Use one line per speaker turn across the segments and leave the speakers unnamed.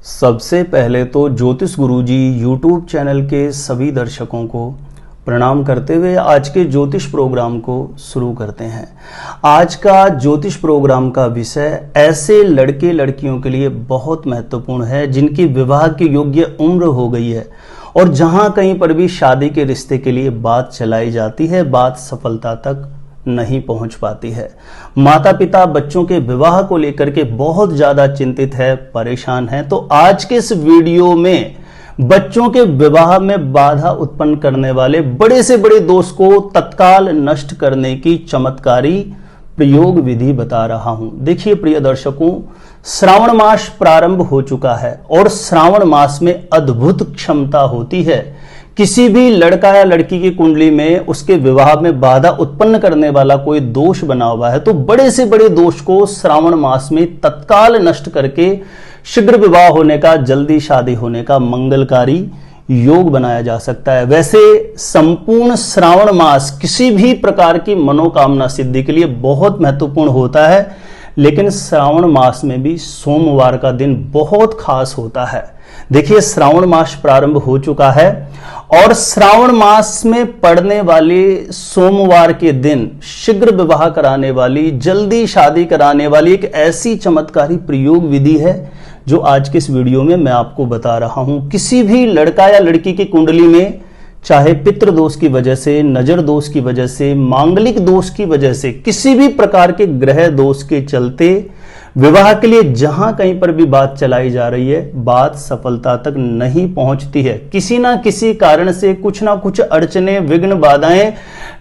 सबसे पहले तो ज्योतिष गुरुजी यूट्यूब चैनल के सभी दर्शकों को प्रणाम करते हुए आज के ज्योतिष प्रोग्राम को शुरू करते हैं। आज का ज्योतिष प्रोग्राम का विषय ऐसे लड़के लड़कियों के लिए बहुत महत्वपूर्ण है जिनकी विवाह की योग्य उम्र हो गई है और जहां कहीं पर भी शादी के रिश्ते के लिए बात चलाई जाती है, बात सफलता तक नहीं पहुंच पाती है। माता पिता बच्चों के विवाह को लेकर के बहुत ज्यादा चिंतित है, परेशान है। तो आज के इस वीडियो में बच्चों के विवाह में बाधा उत्पन्न करने वाले बड़े से बड़े दोष को तत्काल नष्ट करने की चमत्कारी प्रयोग विधि बता रहा हूं। देखिए प्रिय दर्शकों, श्रावण मास प्रारंभ हो चुका है और श्रावण मास में अद्भुत क्षमता होती है। किसी भी लड़का या लड़की की कुंडली में उसके विवाह में बाधा उत्पन्न करने वाला कोई दोष बना हुआ है तो बड़े से बड़े दोष को श्रावण मास में तत्काल नष्ट करके शीघ्र विवाह होने का, जल्दी शादी होने का मंगलकारी योग बनाया जा सकता है। वैसे संपूर्ण श्रावण मास किसी भी प्रकार की मनोकामना सिद्धि के लिए बहुत महत्वपूर्ण होता है, लेकिन श्रावण मास में भी सोमवार का दिन बहुत खास होता है। देखिए श्रावण मास प्रारंभ हो चुका है और श्रावण मास में पड़ने वाले सोमवार के दिन शीघ्र विवाह कराने वाली, जल्दी शादी कराने वाली एक ऐसी चमत्कारी प्रयोग विधि है जो आज के इस वीडियो में मैं आपको बता रहा हूं। किसी भी लड़का या लड़की की कुंडली में चाहे पितृ दोष की वजह से, नजर दोष की वजह से, मांगलिक दोष की वजह से, किसी भी प्रकार के ग्रह दोष के चलते विवाह के लिए जहां कहीं पर भी बात चलाई जा रही है, बात सफलता तक नहीं पहुंचती है। किसी ना किसी कारण से कुछ ना कुछ अड़चने, विघ्न, बाधाएं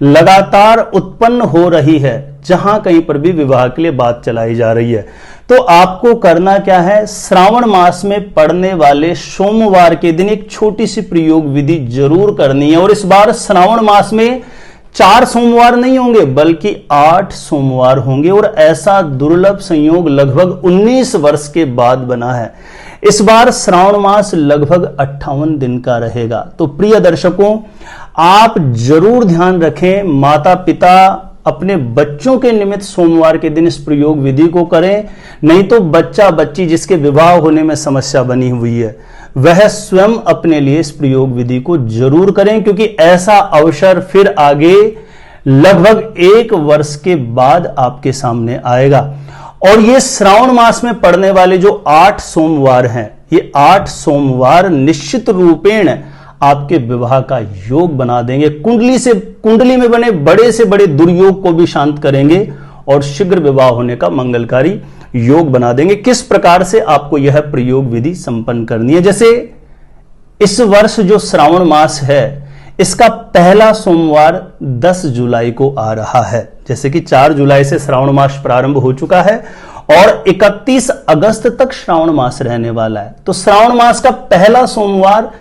लगातार उत्पन्न हो रही है जहां कहीं पर भी विवाह के लिए बात चलाई जा रही है। तो आपको करना क्या है, श्रावण मास में पड़ने वाले सोमवार के दिन एक छोटी सी प्रयोग विधि जरूर करनी है। और इस बार श्रावण मास में 4 सोमवार नहीं होंगे बल्कि 8 सोमवार होंगे और ऐसा दुर्लभ संयोग लगभग 19 वर्ष के बाद बना है। इस बार श्रावण मास लगभग 58 दिन का रहेगा। तो प्रिय दर्शकों, आप जरूर ध्यान रखें, माता पिता अपने बच्चों के निमित्त सोमवार के दिन इस प्रयोग विधि को करें, नहीं तो बच्चा बच्ची जिसके विवाह होने में समस्या बनी हुई है वह स्वयं अपने लिए इस प्रयोग विधि को जरूर करें, क्योंकि ऐसा अवसर फिर आगे लगभग 1 वर्ष के बाद आपके सामने आएगा। और ये श्रावण मास में पड़ने वाले जो 8 सोमवार हैं, ये 8 सोमवार निश्चित रूपेण आपके विवाह का योग बना देंगे, कुंडली में बने बड़े से बड़े दुर्योग को भी शांत करेंगे और शीघ्र विवाह होने का मंगलकारी योग बना देंगे। किस प्रकार से आपको यह प्रयोग विधि संपन्न करनी है, जैसे इस वर्ष जो श्रावण मास है इसका पहला सोमवार 10 जुलाई को आ रहा है। जैसे कि 4 जुलाई से श्रावण मास प्रारंभ हो चुका है और 31 अगस्त तक श्रावण मास रहने वाला है। तो श्रावण मास का पहला सोमवार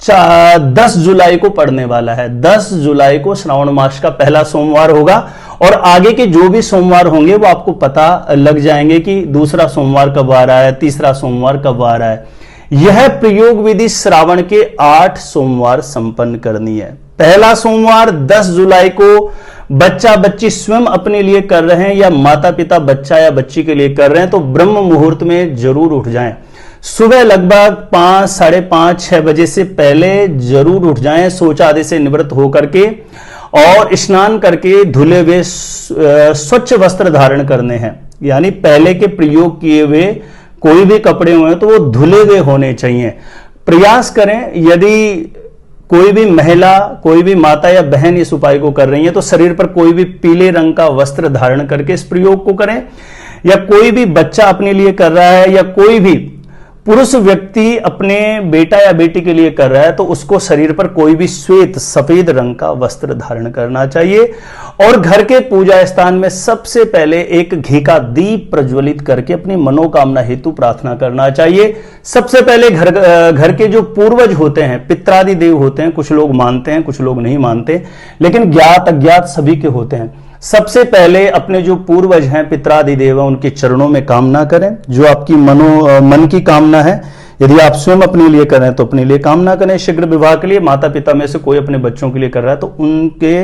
10 जुलाई को पड़ने वाला है। 10 जुलाई को श्रावण मास का पहला सोमवार होगा और आगे के जो भी सोमवार होंगे वो आपको पता लग जाएंगे कि दूसरा सोमवार कब आ रहा है, तीसरा सोमवार कब आ रहा है। यह प्रयोग विधि श्रावण के 8 सोमवार संपन्न करनी है। पहला सोमवार 10 जुलाई को बच्चा बच्ची स्वयं अपने लिए कर रहे हैं या माता पिता बच्चा या बच्ची के लिए कर रहे हैं तो ब्रह्म मुहूर्त में जरूर उठ जाएं। सुबह लगभग 5, साढ़े 5, 6 बजे से पहले जरूर उठ जाएं, शौच आदि से निवृत्त होकर के और स्नान करके धुले हुए स्वच्छ वस्त्र धारण करने हैं। यानी पहले के प्रयोग किए हुए कोई भी कपड़े हुए तो वो धुले हुए होने चाहिए। प्रयास करें, यदि कोई भी महिला, कोई भी माता या बहन इस उपाय को कर रही है तो शरीर पर कोई भी पीले रंग का वस्त्र धारण करके इस प्रयोग को करें, या कोई भी बच्चा अपने लिए कर रहा है या कोई भी पुरुष व्यक्ति अपने बेटा या बेटी के लिए कर रहा है तो उसको शरीर पर कोई भी श्वेत सफेद रंग का वस्त्र धारण करना चाहिए। और घर के पूजा स्थान में सबसे पहले एक घी का दीप प्रज्वलित करके अपनी मनोकामना हेतु प्रार्थना करना चाहिए। सबसे पहले घर के जो पूर्वज होते हैं, पितरादि देव होते हैं, कुछ लोग मानते हैं कुछ लोग नहीं मानते, लेकिन ज्ञात अज्ञात सभी के होते हैं। सबसे पहले अपने जो पूर्वज हैं, पितरादि देव, उनके चरणों में कामना करें जो आपकी मन की कामना है। यदि आप स्वयं अपने लिए कर रहे हैं तो अपने लिए कामना करें शीघ्र विवाह के लिए। माता पिता में से कोई अपने बच्चों के लिए कर रहा है तो उनके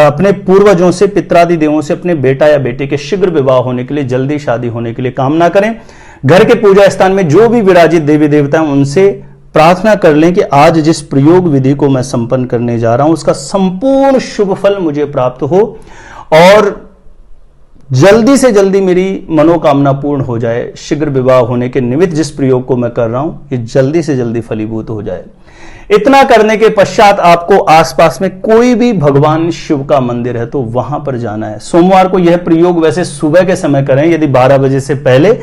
अपने पूर्वजों से, पितरादि देवों से अपने बेटा या बेटी के शीघ्र विवाह होने के लिए, जल्दी शादी होने के लिए कामना करें। घर के पूजा स्थान में जो भी विराजित देवी देवता हैं उनसे प्रार्थना कर लें कि आज जिस प्रयोग विधि को मैं संपन्न करने जा रहा हूं उसका संपूर्ण शुभ फल मुझे प्राप्त हो और जल्दी से जल्दी मेरी मनोकामना पूर्ण हो जाए। शीघ्र विवाह होने के निमित्त जिस प्रयोग को मैं कर रहा हूं ये जल्दी से जल्दी फलीभूत हो जाए। इतना करने के पश्चात आपको आसपास में कोई भी भगवान शिव का मंदिर है तो वहां पर जाना है। सोमवार को यह प्रयोग वैसे सुबह के समय करें, यदि 12 बजे से पहले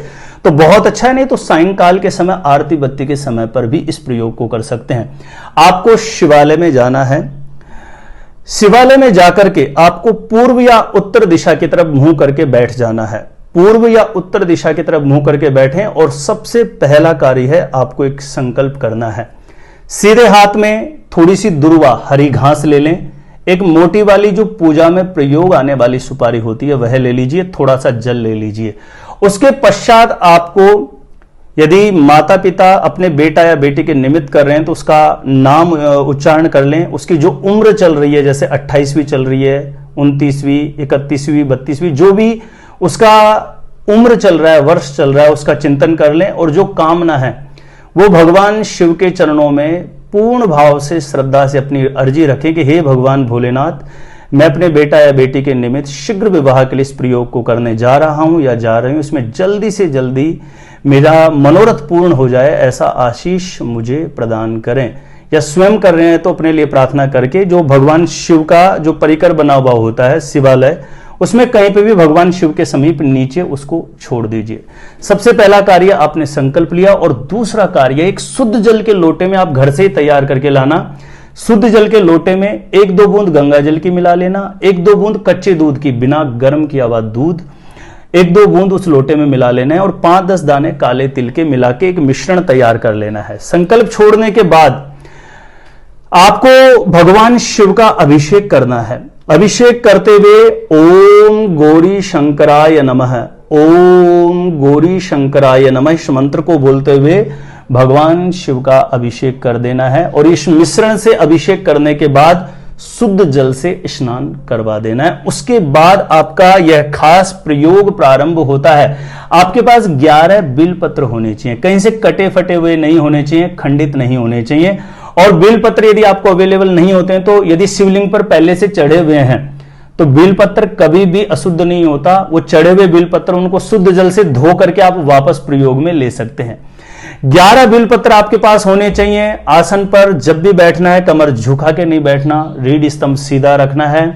तो बहुत अच्छा है, नहीं तो सायंकाल के समय आरती बत्ती के समय पर भी इस प्रयोग को कर सकते हैं। आपको शिवालय में जाना है। शिवालय में जाकर के आपको पूर्व या उत्तर दिशा की तरफ मुंह करके बैठ जाना है। पूर्व या उत्तर दिशा की तरफ मुंह करके बैठें और सबसे पहला कार्य है आपको एक संकल्प करना है। सीधे हाथ में थोड़ी सी दुर्वा हरी घास ले लें। एक मोटी वाली जो पूजा में प्रयोग आने वाली सुपारी होती है वह ले लीजिए। थोड़ा सा जल ले लीजिए। उसके पश्चात आपको यदि माता पिता अपने बेटा या बेटी के निमित्त कर रहे हैं तो उसका नाम उच्चारण कर लें। उसकी जो उम्र चल रही है, जैसे 28वीं चल रही है, 29वीं, 31वीं, 32वीं, जो भी उसका उम्र चल रहा है, वर्ष चल रहा है, उसका चिंतन कर लें और जो कामना है वो भगवान शिव के चरणों में पूर्ण भाव से श्रद्धा से अपनी अर्जी रखें कि हे भगवान भोलेनाथ, मैं अपने बेटा या बेटी के निमित्त शीघ्र विवाह के लिए इस प्रयोग को करने जा रहा हूं या जा रही हूं, इसमें जल्दी से जल्दी मेरा मनोरथ पूर्ण हो जाए, ऐसा आशीष मुझे प्रदान करें। या स्वयं कर रहे हैं तो अपने लिए प्रार्थना करके जो भगवान शिव का जो परिकर बना हुआ होता है शिवालय, उसमें कहीं पे भी भगवान शिव के समीप नीचे उसको छोड़ दीजिए। सबसे पहला कार्य आपने संकल्प लिया। और दूसरा कार्य, एक शुद्ध जल के लोटे में आप घर से ही तैयार करके लाना। शुद्ध जल के लोटे में 1-2 बूंद गंगा जल की मिला लेना, 1-2 बूंद कच्चे दूध की, बिना गर्म किया हुआ दूध 1-2 बूंद उस लोटे में मिला लेना है और 5-10 दाने काले तिल के मिला के एक मिश्रण तैयार कर लेना है। संकल्प छोड़ने के बाद आपको भगवान शिव का अभिषेक करना है। अभिषेक करते हुए ओम गौरी शंकराय नमः, ओम गौरी शंकराय नमः इस मंत्र को बोलते हुए भगवान शिव का अभिषेक कर देना है। और इस मिश्रण से अभिषेक करने के बाद शुद्ध जल से स्नान करवा देना है। उसके बाद आपका यह खास प्रयोग प्रारंभ होता है। आपके पास 11 बिलपत्र होने चाहिए, कहीं से कटे फटे हुए नहीं होने चाहिए, खंडित नहीं होने चाहिए। और बिलपत्र यदि आपको अवेलेबल नहीं होते हैं तो यदि शिवलिंग पर पहले से चढ़े हुए हैं तो बिलपत्र कभी भी अशुद्ध नहीं होता। वो चढ़े हुए बिलपत्र उनको शुद्ध जल से धो करके आप वापस प्रयोग में ले सकते हैं। 11 बिलपत्र आपके पास होने चाहिए। आसन पर जब भी बैठना है कमर झुका के नहीं बैठना, रीढ़ स्तंभ सीधा रखना है।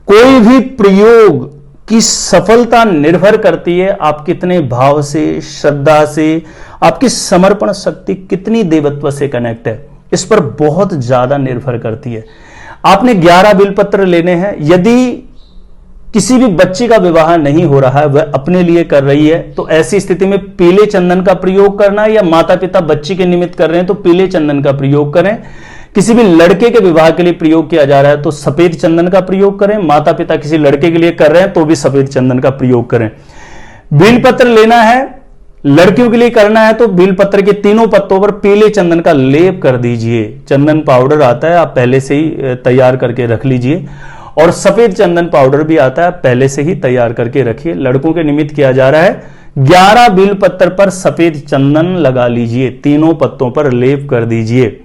कोई भी प्रयोग की सफलता निर्भर करती है आप कितने भाव से, श्रद्धा से, आपकी समर्पण शक्ति कितनी देवत्व से कनेक्ट है, इस पर बहुत ज्यादा निर्भर करती है। आपने 11 बिलपत्र लेने हैं। यदि किसी भी बच्ची का विवाह नहीं हो रहा है, वह अपने लिए कर रही है, तो ऐसी स्थिति में पीले चंदन का प्रयोग करना है। या माता पिता बच्ची के निमित्त कर रहे हैं तो पीले चंदन का प्रयोग करें। किसी भी लड़के के विवाह के लिए प्रयोग किया जा रहा है तो सफेद चंदन का प्रयोग करें। माता पिता किसी लड़के के लिए कर रहे हैं तो भी सफेद चंदन का प्रयोग करें। बिलपत्र लेना है, लड़कियों के लिए करना है तो बिलपत्र के तीनों पत्तों पर पीले चंदन का लेप कर दीजिए। चंदन पाउडर आता है, आप पहले से ही तैयार करके रख लीजिए। और सफेद चंदन पाउडर भी आता है, पहले से ही तैयार करके रखिए। लड़कों के निमित्त किया जा रहा है। 11 बिलपत्र पर सफेद चंदन लगा लीजिए, तीनों पत्तों पर लेप कर दीजिए।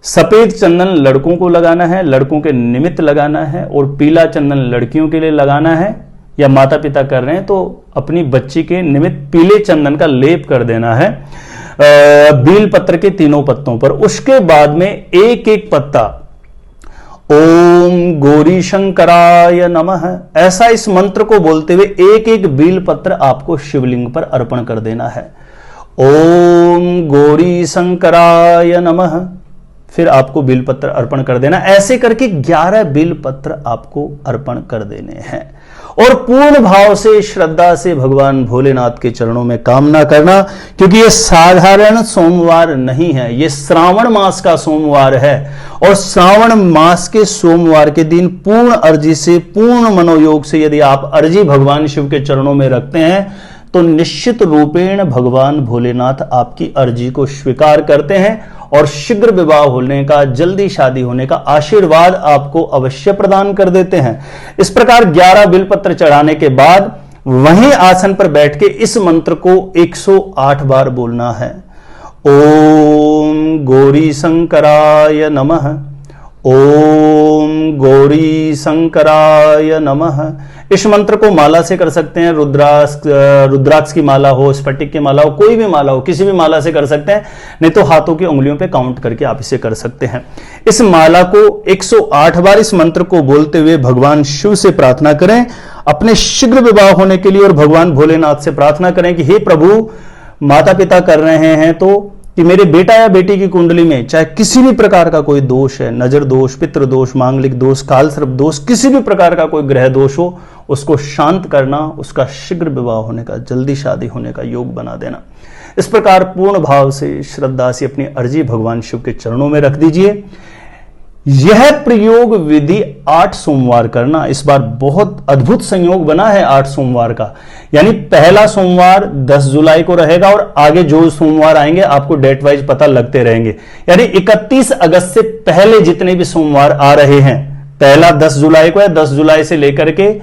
सफेद चंदन लड़कों को लगाना है, लड़कों के निमित्त लगाना है। और पीला चंदन लड़कियों के लिए लगाना है। या माता पिता कर रहे हैं तो अपनी बच्ची के निमित्त पीले चंदन का लेप कर देना है बिलपत्र के तीनों पत्तों पर। उसके बाद में एक एक पत्ता ओम गौरी शंकराय नमः ऐसा इस मंत्र को बोलते हुए एक एक बिलपत्र आपको शिवलिंग पर अर्पण कर देना है। ओम गौरी शंकराय नमः, फिर आपको बिलपत्र अर्पण कर देना। ऐसे करके 11 बिलपत्र आपको अर्पण कर देने हैं। और पूर्ण भाव से, श्रद्धा से भगवान भोलेनाथ के चरणों में कामना करना, क्योंकि ये साधारण सोमवार नहीं है, ये श्रावण मास का सोमवार है। और श्रावण मास के सोमवार के दिन पूर्ण अर्जी से, पूर्ण मनोयोग से यदि आप अर्जी भगवान शिव के चरणों में रखते हैं तो निश्चित रूपेण भगवान भोलेनाथ आपकी अर्जी को स्वीकार करते हैं और शीघ्र विवाह होने का, जल्दी शादी होने का आशीर्वाद आपको अवश्य प्रदान कर देते हैं। इस प्रकार 11 बिलपत्र चढ़ाने के बाद वहीं आसन पर बैठ के इस मंत्र को 108 बार बोलना है। ओम गौरी शंकराय नमः, ओम गौरी शंकराय नमः। इस मंत्र को माला से कर सकते हैं, रुद्राक्ष की माला हो, स्फटिक की माला हो, कोई भी माला हो, किसी भी माला से कर सकते हैं, नहीं तो हाथों की उंगलियों पे काउंट करके आप इसे कर सकते हैं। इस माला को 108 बार इस मंत्र को बोलते हुए भगवान शिव से प्रार्थना करें अपने शीघ्र विवाह होने के लिए, और भगवान भोलेनाथ से प्रार्थना करें कि हे प्रभु, माता पिता कर रहे हैं तो कि मेरे बेटा या बेटी की कुंडली में चाहे किसी भी प्रकार का कोई दोष है, नजर दोष, पितृ दोष, मांगलिक दोष, कालसर्प दोष, किसी भी प्रकार का कोई ग्रह दोष हो, उसको शांत करना, उसका शीघ्र विवाह होने का, जल्दी शादी होने का योग बना देना। इस प्रकार पूर्ण भाव से, श्रद्धा से अपनी अर्जी भगवान शिव के चरणों में रख दीजिए। यह प्रयोग विधि 8 सोमवार करना। इस बार बहुत अद्भुत संयोग बना है 8 सोमवार का, यानी पहला सोमवार 10 जुलाई को रहेगा और आगे जो सोमवार आएंगे आपको डेट वाइज पता लगते रहेंगे। यानी 31 अगस्त से पहले जितने भी सोमवार आ रहे हैं, पहला 10 जुलाई को है, 10 जुलाई से लेकर के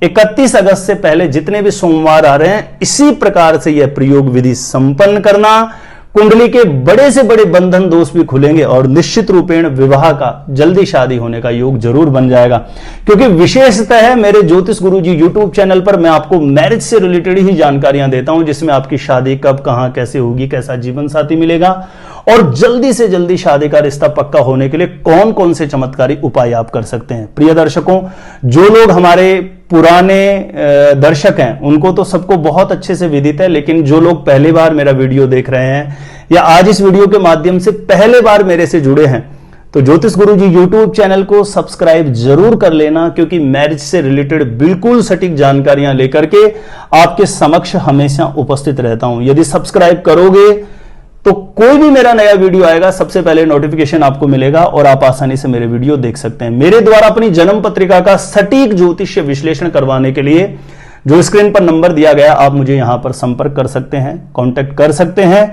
31 अगस्त से पहले जितने भी सोमवार आ रहे हैं, इसी प्रकार से यह प्रयोग विधि संपन्न करना। कुंडली के बड़े से बड़े बंधन दोष भी खुलेंगे और निश्चित रूपेण विवाह का, जल्दी शादी होने का योग जरूर बन जाएगा। क्योंकि विशेषतः है मेरे ज्योतिष गुरुजी यूट्यूब चैनल पर मैं आपको मैरिज से रिलेटेड ही जानकारियां देता हूं, जिसमें आपकी शादी कब, कहां, कैसे होगी, कैसा जीवन साथी मिलेगा और जल्दी से जल्दी शादी का रिश्ता पक्का होने के लिए कौन कौन से चमत्कारी उपाय आप कर सकते हैं। प्रिय दर्शकों, जो लोग हमारे पुराने दर्शक हैं उनको तो सबको बहुत अच्छे से विदित है, लेकिन जो लोग पहली बार मेरा वीडियो देख रहे हैं या आज इस वीडियो के माध्यम से पहले बार मेरे से जुड़े हैं, तो ज्योतिष गुरुजी यूट्यूब चैनल को सब्सक्राइब जरूर कर लेना, क्योंकि मैरिज से रिलेटेड बिल्कुल सटीक जानकारियां लेकर के आपके समक्ष हमेशा उपस्थित रहता हूं। यदि सब्सक्राइब करोगे तो कोई भी मेरा नया वीडियो आएगा सबसे पहले नोटिफिकेशन आपको मिलेगा और आप आसानी से मेरे वीडियो देख सकते हैं। मेरे द्वारा अपनी जन्म पत्रिका का सटीक ज्योतिषीय विश्लेषण करवाने के लिए जो स्क्रीन पर नंबर दिया गया, आप मुझे यहां पर संपर्क कर सकते हैं, कांटेक्ट कर सकते हैं।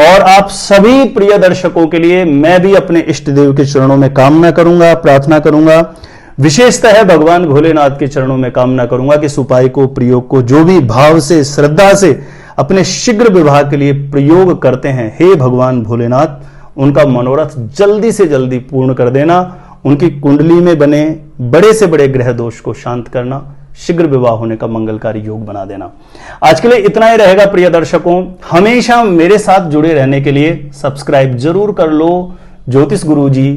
और आप सभी प्रिय दर्शकों के लिए मैं भी अपने इष्ट देव के चरणों में कामना करूंगा, प्रार्थना करूंगा, विशेषतः भगवान भोलेनाथ के चरणों में कामना करूंगा कि इस उपाय को, प्रयोग को जो भी भाव से, श्रद्धा से अपने शीघ्र विवाह के लिए प्रयोग करते हैं, हे भगवान भोलेनाथ उनका मनोरथ जल्दी से जल्दी पूर्ण कर देना, उनकी कुंडली में बने बड़े से बड़े ग्रह दोष को शांत करना, शीघ्र विवाह होने का मंगलकारी योग बना देना। आज के लिए इतना ही रहेगा प्रिय दर्शकों। हमेशा मेरे साथ जुड़े रहने के लिए सब्सक्राइब जरूर कर लो ज्योतिष गुरुजी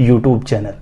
यूट्यूब चैनल।